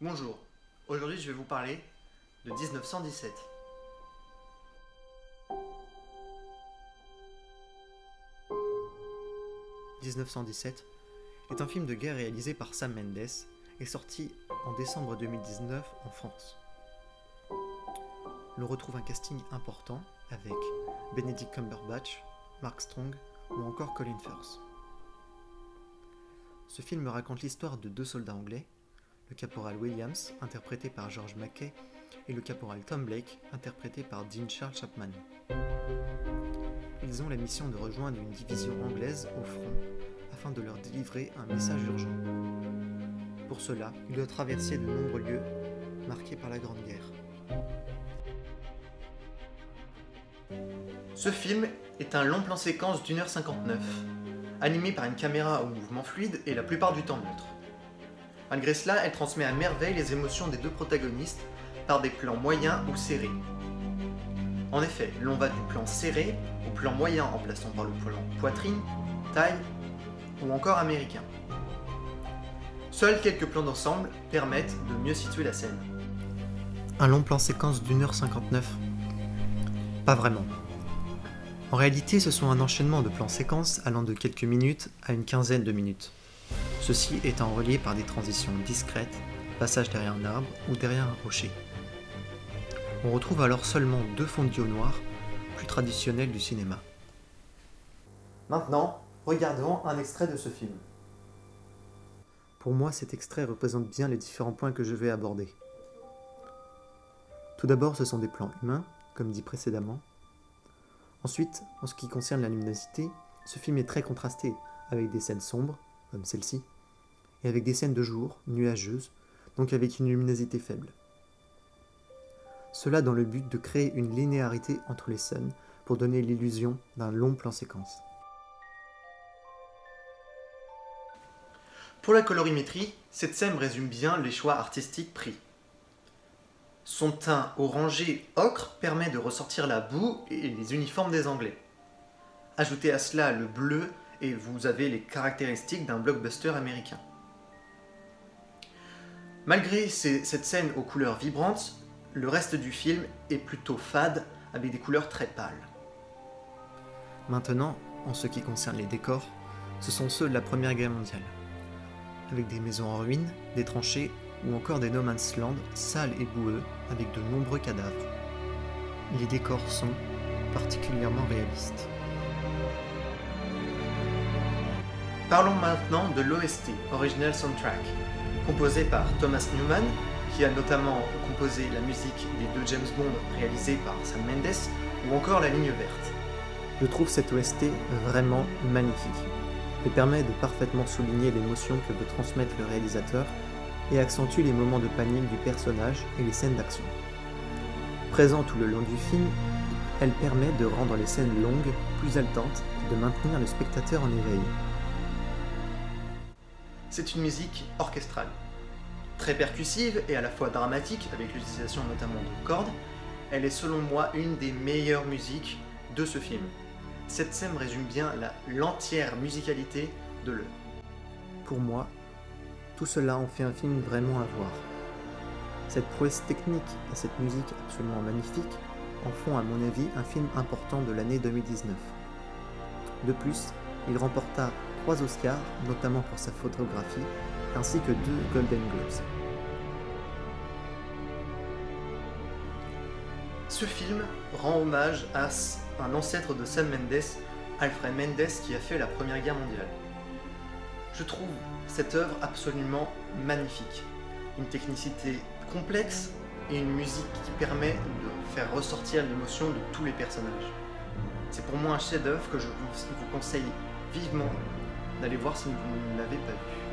Bonjour, aujourd'hui je vais vous parler de 1917. « 1917 est un film de guerre réalisé par Sam Mendes et sorti en décembre 2019 en France. L'on retrouve un casting important avec Benedict Cumberbatch, Mark Strong ou encore Colin Firth. Ce film raconte l'histoire de deux soldats anglais, le caporal Williams, interprété par George Mackay, et le caporal Tom Blake, interprété par Dean Charles Chapman. Ils ont la mission de rejoindre une division anglaise au front afin de leur délivrer un message urgent. Pour cela, ils doivent traverser de nombreux lieux marqués par la Grande Guerre. Ce film est un long plan séquence d'1h59, animé par une caméra au mouvement fluide et la plupart du temps neutre. Malgré cela, elle transmet à merveille les émotions des deux protagonistes par des plans moyens ou serrés. En effet, l'on va du plan serré au plan moyen en plaçant par le plan poitrine, taille ou encore américain. Seuls quelques plans d'ensemble permettent de mieux situer la scène. Un long plan séquence d'1h59 ? Pas vraiment. En réalité, ce sont un enchaînement de plans séquences allant de quelques minutes à une quinzaine de minutes. Ceci étant relié par des transitions discrètes, passage derrière un arbre ou derrière un rocher. On retrouve alors seulement deux fondus au noir, plus traditionnels du cinéma. Maintenant, regardons un extrait de ce film. Pour moi, cet extrait représente bien les différents points que je vais aborder. Tout d'abord, ce sont des plans humains, comme dit précédemment. Ensuite, en ce qui concerne la luminosité, ce film est très contrasté, avec des scènes sombres, comme celle-ci, et avec des scènes de jour, nuageuses, donc avec une luminosité faible. Cela dans le but de créer une linéarité entre les scènes pour donner l'illusion d'un long plan séquence. Pour la colorimétrie, cette scène résume bien les choix artistiques pris. Son teint orangé ocre permet de ressortir la boue et les uniformes des Anglais. Ajoutez à cela le bleu et vous avez les caractéristiques d'un blockbuster américain. Malgré cette scène aux couleurs vibrantes, le reste du film est plutôt fade avec des couleurs très pâles. Maintenant, en ce qui concerne les décors, ce sont ceux de la Première Guerre mondiale, avec des maisons en ruine, des tranchées ou encore des no man's land sales et boueux avec de nombreux cadavres. Les décors sont particulièrement réalistes. Parlons maintenant de l'OST, Original Soundtrack, composé par Thomas Newman, qui a notamment composé la musique des deux James Bond réalisés par Sam Mendes, ou encore La Ligne Verte. Je trouve cette OST vraiment magnifique. Elle permet de parfaitement souligner l'émotion que veut transmettre le réalisateur et accentue les moments de panique du personnage et les scènes d'action. Présente tout le long du film, elle permet de rendre les scènes longues plus haletantes et de maintenir le spectateur en éveil. C'est une musique orchestrale, très percussive et à la fois dramatique, avec l'utilisation notamment de cordes. Elle est selon moi une des meilleures musiques de ce film. Cette scène résume bien l'entière musicalité de l'œuvre. Pour moi, tout cela en fait un film vraiment à voir. Cette prouesse technique et cette musique absolument magnifique en font à mon avis un film important de l'année 2019. De plus, il remporta 3 Oscars, notamment pour sa photographie, ainsi que 2 Golden Globes. Ce film rend hommage à un ancêtre de Sam Mendes, Alfred Mendes, qui a fait la Première Guerre mondiale. Je trouve cette œuvre absolument magnifique. Une technicité complexe et une musique qui permet de faire ressortir l'émotion de tous les personnages. C'est pour moi un chef-d'œuvre que je vous conseille vivement d'aller voir si vous ne l'avez pas vu.